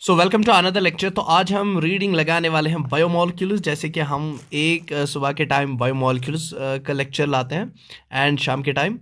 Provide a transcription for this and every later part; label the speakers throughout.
Speaker 1: So welcome to another lecture. तो आज हम रीडिंग लगाने वाले हैं बायोमोलिक्यूल्स। जैसे कि हम एक सुबह के टाइम बायोमोलिक्यूल्स का लेक्चर लाते हैं एंड शाम के time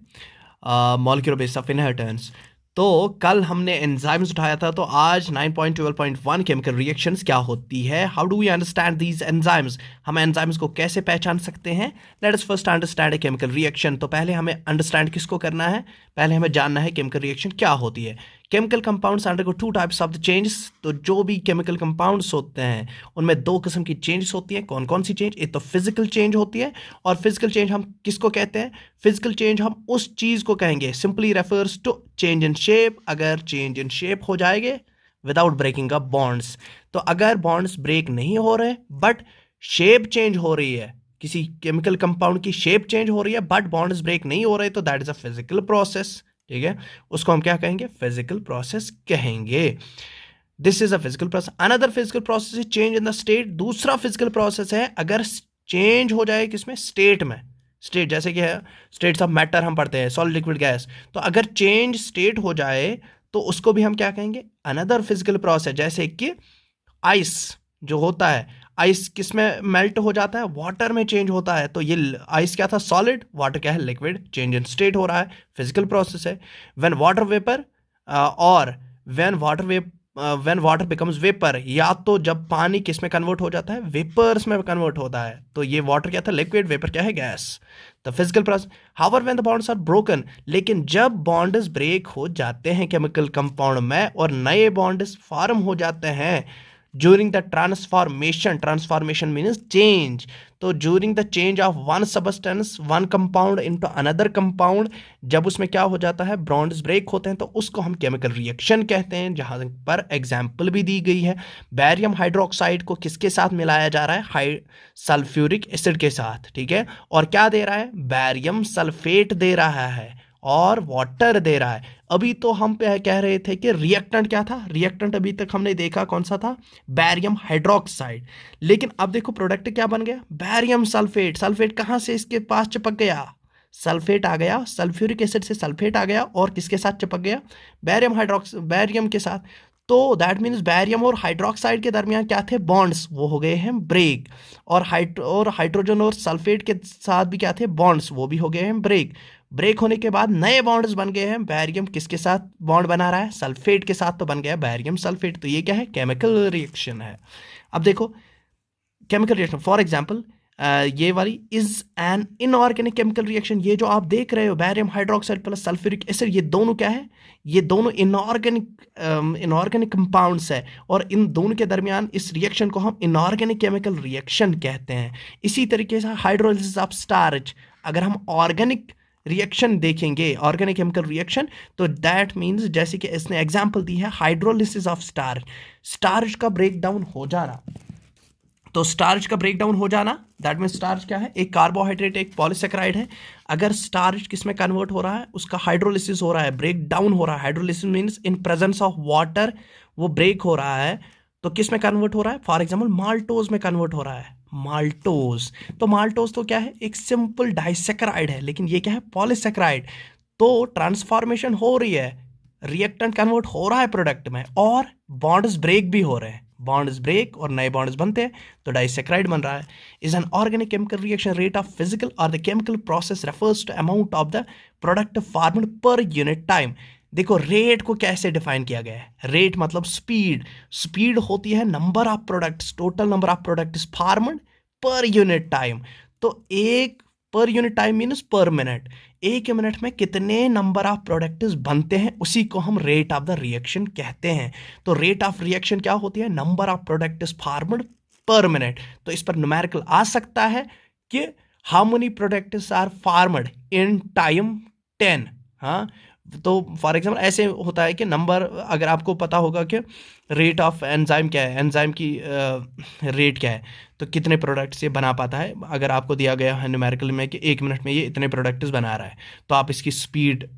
Speaker 1: molecular base of inheritance. तो कल हमने एंजाइम्स उठाया था, तो आज 9.12.1 केमिकल रिएक्शंस क्या होती है, how do we understand these enzymes, हम एंजाइम्स को कैसे पहचान सकते हैं। Let us first understand a chemical reaction. तो पहले हमें अंडरस्टैंड किसको करना है, पहले हमें जानना है केमिकल रिएक्शन क्या होती है। Chemical compounds undergo two types of the changes. तो जो भी केमिकल कंपाउंड्स होते हैं उनमें दो किस्म की चेंजेस होती हैं। कौन कौन सी चेंज? एक तो फिजिकल चेंज होती है, और फिजिकल चेंज हम किसको कहते हैं? फिजिकल चेंज हम उस चीज को कहेंगे, simply refers to change in shape. अगर चेंज इन शेप हो जाएंगे विदाउट ब्रेकिंग अप बॉन्ड्स, तो अगर बॉन्ड्स ब्रेक नहीं हो रहे बट शेप चेंज हो रही है, किसी केमिकल कंपाउंड की शेप चेंज हो रही है बट बॉन्ड्स ब्रेक नहीं हो रहे, तो that is a physical process. ठीक है, उसको हम क्या कहेंगे? फिजिकल प्रोसेस कहेंगे। This is a physical process. Another physical process is change in the state. दूसरा फिजिकल प्रोसेस है अगर चेंज हो जाए किसमें? स्टेट में। स्टेट जैसे कि है स्टेट्स ऑफ मैटर हम पढ़ते हैं, सॉलिड लिक्विड गैस। तो अगर चेंज स्टेट हो जाए तो उसको भी हम क्या कहेंगे? Another physical process. जैसे कि आइस जो होता है, आइस किस में मेल्ट हो जाता है? वाटर में चेंज होता है। तो ये आइस क्या था? सॉलिड। वाटर क्या है? लिक्विड। चेंज इन स्टेट हो रहा है, फिजिकल प्रोसेस है। व्हेन वाटर वेपर और when water vape when water becomes vapour, या तो जब पानी किस में कन्वर्ट हो जाता है? वेपर्स में कन्वर्ट होता है। तो ये वाटर क्या था? लिक्विड। वेपर क्या है? Gas. The physical process. However when the bonds are broken, लेकिन जब बॉन्ड्स ब्रेक हो जाते हैं केमिकल कंपाउंड में और नए बॉन्ड्स फॉर्म हो जाते हैं during the transformation, transformation means change, तो during the change of one substance, one compound into another compound, जब उसमें क्या हो जाता है? बॉन्ड्स ब्रेक होते हैं, तो उसको हम केमिकल रिएक्शन कहते हैं। जहां पर एग्जांपल भी दी गई है, बैरियम हाइड्रोक्साइड को किसके साथ मिलाया जा रहा है? सल्फ्यूरिक एसिड के साथ। ठीक है, और क्या दे रहा है? बैरियम सल्फेट दे रहा है और वाटर दे रहा है। अभी तो हम पे कह रहे थे कि रिएक्टेंट क्या था? रिएक्टेंट अभी तक हमने देखा कौन सा था? Barium hydroxide. लेकिन अब देखो प्रोडक्ट क्या बन गया? Barium sulphate. सल्फेट कहां से इसके पास चिपक गया? सल्फेट आ गया, सल्फ्यूरिक एसिड से सल्फेट आ गया और किसके साथ चिपक गया? बैरियम के साथ। तो दैट मीन्स बैरियम और हाइड्रोक्साइड के दरमियान क्या थे? बॉन्ड्स, वो हो गए हैं ब्रेक। और हाइड्रोजन और सल्फेट के साथ भी क्या थे? बॉन्ड्स, वो भी हो गए हैं ब्रेक। ब्रेक होने के बाद नए बॉन्ड्स बन गए हैं। बैरियम किसके साथ बॉन्ड बना रहा है? सल्फेट के साथ, तो बन गया बैरियम सल्फेट। तो ये क्या है? केमिकल रिएक्शन है। अब देखो केमिकल रिएक्शन, फॉर एग्जांपल ये वाली is an inorganic chemical reaction. ये जो आप देख रहे हो barium hydroxide plus sulphuric acid, ये दोनों क्या है? ये दोनों इनऑर्गेनिक कंपाउंड्स है, और इन दोनों के दरमियान इस रिएक्शन को हम इनऑर्गेनिक केमिकल रिएक्शन कहते हैं। इसी तरीके से हाइड्रोलिसिस ऑफ स्टार्च, अगर हम ऑर्गेनिक रिएक्शन देखेंगे, ऑर्गेनिक केमिकल रिएक्शन, तो दैट मीन्स जैसे कि इसने एग्जांपल दी है हाइड्रोलिसिस ऑफ स्टार्च, स्टार्च का ब्रेक डाउन हो जाना। तो स्टार्च का ब्रेक डाउन हो जाना, दैट मीन स्टार्च क्या है? एक कार्बोहाइड्रेट, एक पॉलीसेकेराइड है। अगर स्टार्च किस में कन्वर्ट हो रहा है? उसका हाइड्रोलिसिस हो रहा है, ब्रेक डाउन हो रहा है। Hydrolysis means in presence of water वो ब्रेक हो रहा है। तो किस में कन्वर्ट हो रहा है? फॉर एग्जाम्पल माल्टोज में कन्वर्ट हो रहा है। माल्टोज, तो माल्टोज तो क्या है? एक सिंपल डाइसेकेराइड है, लेकिन ये क्या है? पॉलीसेकेराइड। तो ट्रांसफॉर्मेशन हो रही है, रिएक्टेंट कन्वर्ट हो रहा है प्रोडक्ट में, और बॉन्ड्स ब्रेक भी हो रहे हैं। बॉन्ड्स ब्रेक और नए बॉन्ड्स बनते हैं, तो डाइसेक्राइड बन रहा है। Is an organic chemical reaction rate of physical और the chemical process refers to amount of the product formed per unit time. देखो रेट को कैसे डिफाइन किया गया है? रेट मतलब स्पीड। स्पीड होती है number of products, total number of products formed per unit time. तो एक पर यूनिट टाइम मीन्स पर मिनट, एक मिनट में कितने नंबर ऑफ प्रोडक्ट्स बनते हैं, उसी को हम रेट ऑफ द रिएक्शन कहते हैं। तो रेट ऑफ रिएक्शन क्या होती है? Number of products formed per minute. तो इस पर न्यूमेरिकल आ सकता है कि how many products are formed in time 10। हाँ, तो फॉर एग्जाम्पल ऐसे होता है कि नंबर, अगर आपको पता होगा कि रेट ऑफ एंजाइम क्या है, एंजाइम की रेट क्या है, तो कितने प्रोडक्ट्स ये बना पाता है। अगर आपको दिया गया है न्यूमेरिकल में कि एक मिनट में ये इतने प्रोडक्ट्स बना रहा है, तो आप इसकी स्पीड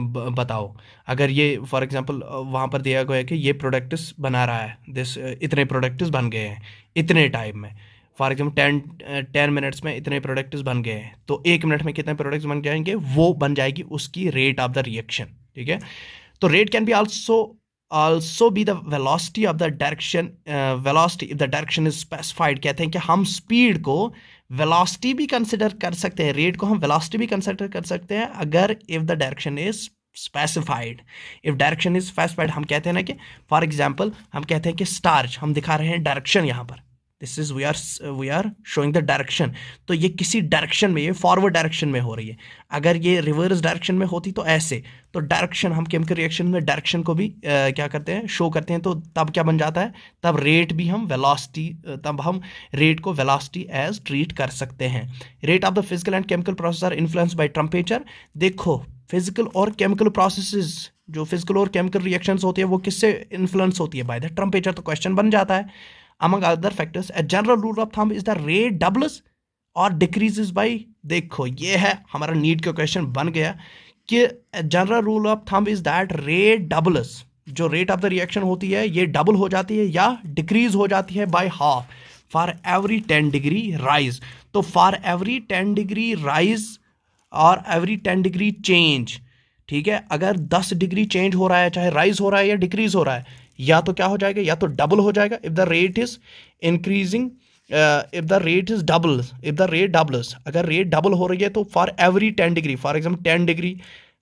Speaker 1: बताओ। अगर ये फॉर एग्जांपल वहाँ पर दिया गया है कि ये प्रोडक्ट्स बना रहा है, दिस इतने प्रोडक्ट्स बन गए हैं इतने टाइम में, फॉर एग्जाम्पल 10 मिनट्स में इतने प्रोडक्ट्स बन गए हैं, तो एक मिनट में कितने प्रोडक्ट्स बन जाएंगे, वो बन जाएगी उसकी रेट ऑफ द रिएक्शन। ठीक है, तो rate can be also also be the velocity of the direction, velocity if the direction is specified. कहते हैं कि हम स्पीड को वेलोसिटी भी कंसिडर कर सकते हैं, रेट को हम वेलोसिटी भी कंसिडर कर सकते हैं अगर if the direction is specified. If direction is specified, हम कहते हैं ना कि फॉर एग्जांपल हम कहते हैं कि स्टार्च, हम दिखा रहे हैं डायरेक्शन यहाँ पर, this is we are showing the direction, तो ये किसी डायरेक्शन में, ये फॉरवर्ड डायरेक्शन में हो रही है। अगर ये रिवर्स डायरेक्शन में होती तो ऐसे, तो डायरेक्शन, हम केमिकल रिएक्शन में डायरेक्शन को भी क्या करते हैं, शो करते हैं, तो तब क्या बन जाता है, तब रेट भी हम वेलोसिटी, तब हम रेट को वेलोसिटी एज ट्रीट कर सकते हैं। Rate of the physical and chemical process are influenced by temperature. देखो फिजिकल और केमिकल प्रोसेसेस, जो फिजिकल और केमिकल रिएक्शंस होती है वो किससे इन्फ्लुएंस होती है, बाय द टेम्परेचर। तो क्वेश्चन बन जाता है among other factors a general rule of thumb is the rate doubles or decreases by, देखो ये है हमारा नीट का क्वेश्चन बन गया कि general rule of thumb is that rate doubles, जो रेट ऑफ द रिएक्शन होती है ये डबल हो जाती है या डिक्रीज हो जाती है by half for every 10 degree rise. तो फॉर एवरी 10 डिग्री राइज और एवरी 10 डिग्री चेंज, ठीक है, अगर 10 डिग्री चेंज हो रहा है, चाहे राइज हो रहा है या डिक्रीज हो रहा है, या तो क्या हो जाएगा, या तो डबल हो जाएगा if the rate is increasing, if the rate is double, if the rate doubles, अगर रेट डबल हो रही है तो for every 10 degree, for example 10 degree,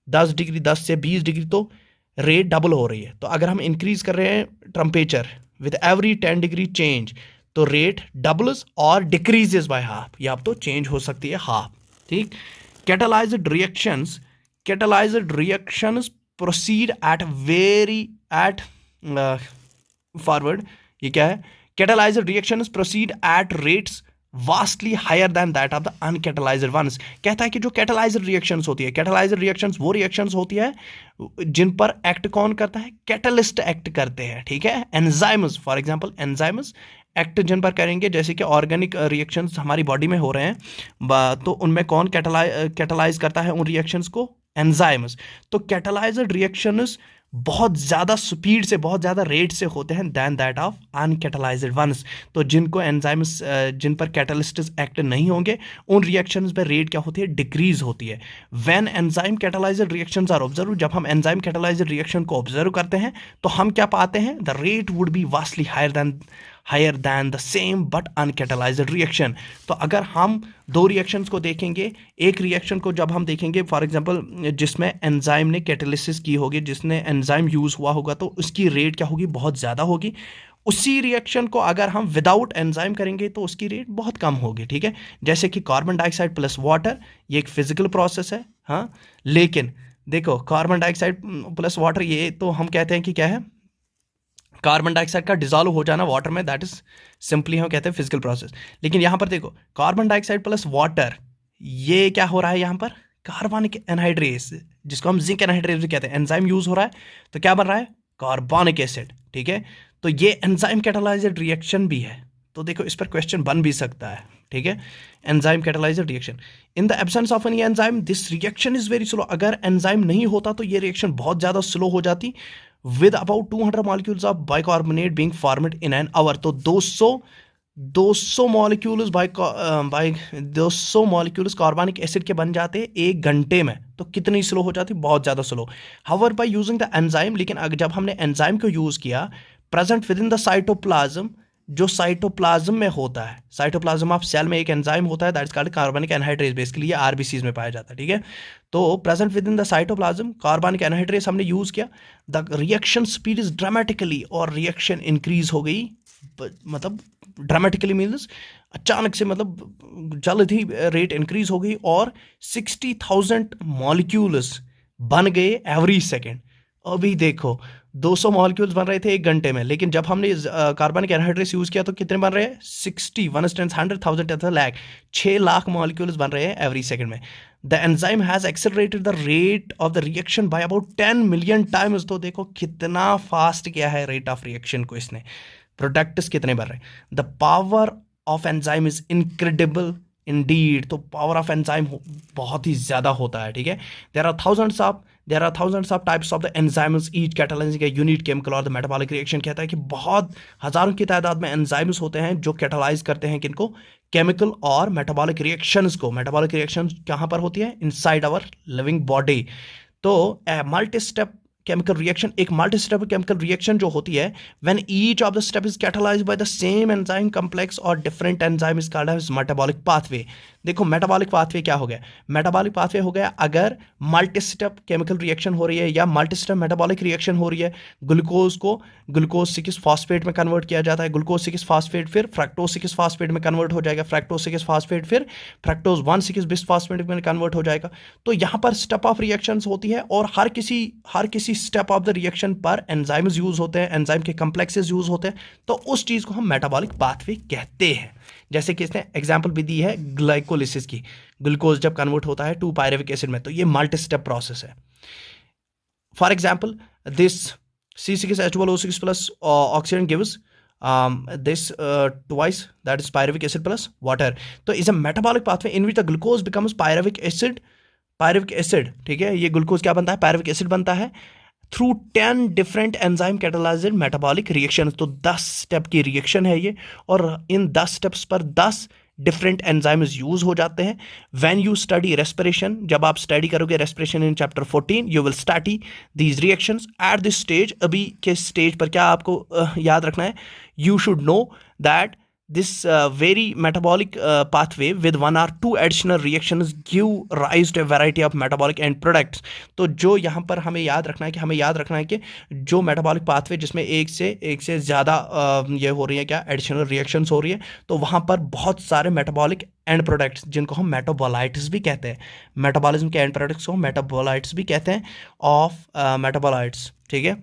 Speaker 1: 10 degree, 10 से 20 डिग्री, तो रेट डबल हो रही है। तो अगर हम इंक्रीज कर रहे हैं temperature with every 10 degree change, तो रेट डबल्स और डिक्रीजेस बाय हाफ, या तो चेंज हो सकती है हाफ, ठीक। Catalysed reactions, catalysed reactions proceed at very at forward, ये क्या है, catalysed reactions proceed at rates vastly higher than that of the uncatalysed ones. कहता है कि जो कैटालाइज्ड रिएक्शंस होती है, कैटालाइज्ड रिएक्शंस वो रिएक्शंस होती है जिन पर एक्ट कौन करता है, कैटलिस्ट एक्ट करते हैं, ठीक है। Enzymes, for example enzymes act जिन पर करेंगे, जैसे कि ऑर्गेनिक रिएक्शंस हमारी बॉडी में हो रहे हैं, तो उनमें कौन कैटालाइज करता है उन रिएक्शंस को, एंजाइम्स। तो कैटालाइज्ड रिएक्शंस बहुत ज़्यादा स्पीड से, बहुत ज़्यादा रेट से होते हैं than that of uncatalysed ones. तो जिनको एंजाइम्स, जिन पर कैटलिस्ट्स एक्ट नहीं होंगे, उन रिएक्शंस पर रेट क्या होती है, डिक्रीज होती है। When enzyme catalysed reactions are observe, जब हम एंजाइम कैटालाइज्ड रिएक्शन को ऑब्जर्व करते हैं तो हम क्या पाते हैं, the rate would be vastly higher than the same but uncatalysed reaction. तो अगर हम दो रिएक्शंस को देखेंगे, एक रिएक्शन को जब हम देखेंगे फॉर एग्जांपल जिसमें एंजाइम ने कैटालिसिस की होगी, जिसने एंजाइम यूज़ हुआ होगा, तो उसकी रेट क्या होगी, बहुत ज़्यादा होगी। उसी रिएक्शन को अगर हम विदाउट एंजाइम करेंगे तो उसकी रेट बहुत कम होगी, ठीक है। जैसे कि कार्बन डाइऑक्साइड प्लस वाटर, ये एक फिजिकल प्रोसेस है, हाँ, लेकिन देखो कार्बन डाइऑक्साइड प्लस वाटर, ये तो हम कहते हैं कि क्या है, कार्बन डाइऑक्साइड का डिजॉल्व हो जाना वाटर में, दैट इज सिंपली हम कहते हैं फिजिकल प्रोसेस। लेकिन यहाँ पर देखो कार्बन डाइऑक्साइड प्लस वाटर, ये क्या हो रहा है यहाँ पर, कार्बनिक एनहाइड्रेस, जिसको हम जिंक एनहाइड्रेस भी कहते हैं, एंजाइम यूज हो रहा है, तो क्या बन रहा है, कार्बनिक एसिड, ठीक है। तो ये एंजाइम कैटालाइज्ड रिएक्शन भी है, तो देखो इस पर क्वेश्चन बन भी सकता है, ठीक है। Enzyme catalysed reaction, in the absence of any enzyme this reaction is very slow. अगर एंजाइम नहीं होता तो ये रिएक्शन बहुत ज़्यादा स्लो हो जाती, with about 200 molecules of bicarbonate being formed in an hour। तो 200 मॉलिक्यूल्स 200 मॉलिक्यूल्स कार्बनिक एसिड के बन जाते एक घंटे में, तो कितनी स्लो हो जाती, बहुत ज़्यादा slow. However by using the enzyme, लेकिन जब हमने एंजाइम को यूज़ किया, present with in the cytoplasm, जो साइटोप्लाज्म में होता है, साइटोप्लाज्म ऑफ सेल में एक एंजाइम होता है दैट इज कॉल्ड कार्बनिक एनहाइड्रेस, बेसिकली ये आरबीसीज में पाया जाता है, ठीक है। तो present with in the cytoplasm कार्बनिक एनहाइड्रेस हमने यूज़ किया, the reaction speed is dramatically, और रिएक्शन इंक्रीज हो गई, मतलब ड्रामेटिकली मीन्स अचानक से, मतलब जल्द ही रेट इंक्रीज हो गई, और 60,000 मॉलिक्यूल्स बन गए एवरी सेकेंड। अभी देखो 200 मॉलिक्यूल्स बन रहे थे एक घंटे में, लेकिन जब हमने कार्बनिक एनहाइड्रेस यूज़ किया तो कितने बन रहे हैं, 60 100,000 लाख, 6 लाख मॉलिक्यूल्स बन रहे हैं एवरी सेकंड में। The enzyme has accelerated the rate of the reaction by about 10 million times. तो देखो कितना फास्ट किया है रेट ऑफ रिएक्शन को इसने, प्रोडक्ट्स कितने बन रहे हैं। The power of enzyme is incredible indeed, तो पावर ऑफ एंजाइम बहुत ही ज़्यादा होता है, ठीक है। There are thousands of types of the enzymes each catalysing a unit chemical और द मेटाबॉलिक रिएक्शन। कहता है कि बहुत हज़ारों की तादाद में एंजाइम्स होते हैं जो कैटालाइज करते हैं किनको, केमिकल और मेटाबॉलिक रिएक्शंस को। मेटाबॉलिक रिएक्शन कहाँ पर होती है, इनसाइड आवर लिविंग बॉडी। तो मल्टी स्टेप केमिकल रिएक्शन, एक मल्टी स्टेप केमिकल रिएक्शन जो होती है, when each of the step is catalysed by the same enzyme complex और different enzyme is called as metabolic pathway. देखो metabolic pathway क्या हो गया, मेटाबॉलिक पाथवे हो गया अगर मल्टी स्टेप केमिकल रिएक्शन हो रही है या मल्टी स्टेप मेटाबॉलिक रिएक्शन हो रही है, ग्लूकोज को ग्लूकोज 6 फॉस्फेट में कन्वर्ट किया जाता है, ग्लूकोज 6 फॉस्फेट फिर फ्रक्टोज 6 फॉस्फेट में कन्वर्ट हो जाएगा, फ्रक्टोज 6 फॉस्फेट फिर फ्रक्टोज 1 6 बिस फॉस्फेट में कन्वर्ट हो जाएगा। तो यहाँ पर स्टेप ऑफ रिएक्शंस होती है और हर किसी स्टेप ऑफ द रिएक्शन पर एंजाइम्स यूज होते हैं, एंजाइम के कॉम्प्लेक्सेस यूज होते हैं, तो उस चीज को हम मेटाबॉलिक पाथवे कहते हैं। जैसे कि इसने एग्जांपल भी दी है ग्लाइकोलिसिस की, ग्लूकोज जब कन्वर्ट होता है 2 पायरुविक एसिड में, तो ये मल्टी स्टेप प्रोसेस है। For example this C6H12O6 plus oxygen gives this twice, that is pyruvic acid plus water. तो is a metabolic pathway in which the glucose becomes pyruvic acid, ठीक है, ये glucose क्या बनता है, पायरुविक एसिड बनता है through 10 different enzyme catalysed metabolic reaction. तो 10 स्टेप की रिएक्शन है ये, और इन 10 स्टेप्स पर 10 डिफरेंट एंजाइम्स यूज हो जाते हैं। व्हेन यू स्टडी रेस्पिरेशन, जब आप स्टडी करोगे respiration in chapter 14, you will study these reactions at this stage. अभी के स्टेज पर क्या आपको याद रखना है, you should know that this very metabolic pathway with 1 or 2 additional reactions give rise to a variety of metabolic end products। तो जो यहाँ पर हमें याद रखना है कि जो metabolic pathway जिसमें एक से ज़्यादा ये हो रही है क्या, additional reactions हो रही है, तो वहाँ पर बहुत सारे metabolic end products जिनको हम मेटाबोलाइट्स भी कहते हैं, मेटाबॉलिज्म के end products को मेटाबोलाइट्स भी कहते हैं, ऑफ मेटाबोलाइट्स, ठीक है।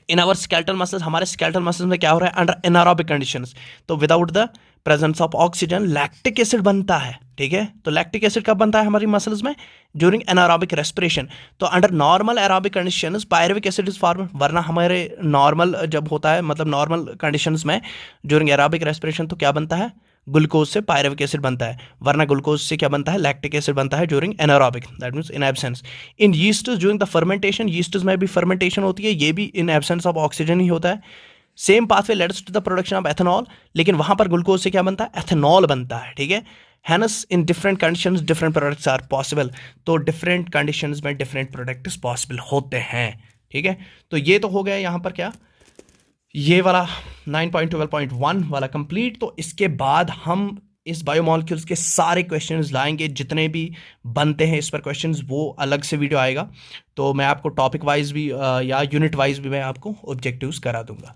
Speaker 1: इन आवर स्केलेटल मसल्स, हमारे स्केलेटल मसल्स में क्या हो रहा है, अंडर एनारोबिक कंडीशंस, तो without the presence of oxygen lactic acid बनता है, ठीक है। तो लैक्टिक एसिड कब बनता है हमारी मसल्स में, ड्यूरिंग एनारोबिक रेस्पिरेशन। तो under normal aerobic conditions pyruvic acid is form, वरना हमारे नॉर्मल जब होता है, मतलब नॉर्मल कंडीशंस में ड्यूरिंग एरोबिक रेस्पिरेशन, तो क्या बनता है, ग्लूकोज से पायरुविक एसिड बनता है, वरना ग्लूकोज से क्या बनता है, लैक्टिक एसिड बनता है during anaerobic, that means in absence. In yeasts during the fermentation, yeasts में भी फर्मेंटेशन होती है, ये भी इन एब्सेंस ऑफ ऑक्सीजन ही होता है। Same pathway leads to the production of ethanol, लेकिन वहां पर ग्लूकोज से क्या बनता है, एथेनॉल बनता है, ठीक है। Hence in different conditions different products are possible, तो डिफरेंट कंडीशंस में डिफरेंट प्रोडक्ट्स पॉसिबल होते हैं, ठीक है। तो ये तो हो गया यहाँ पर क्या, ये वाला 9.12.1 वाला कंप्लीट। तो इसके बाद हम इस बायोमॉलिक्यूल्स के सारे क्वेश्चंस लाएंगे, जितने भी बनते हैं इस पर क्वेश्चंस, वो अलग से वीडियो आएगा। तो मैं आपको टॉपिक वाइज भी या यूनिट वाइज भी मैं आपको ऑब्जेक्टिव्स करा दूंगा।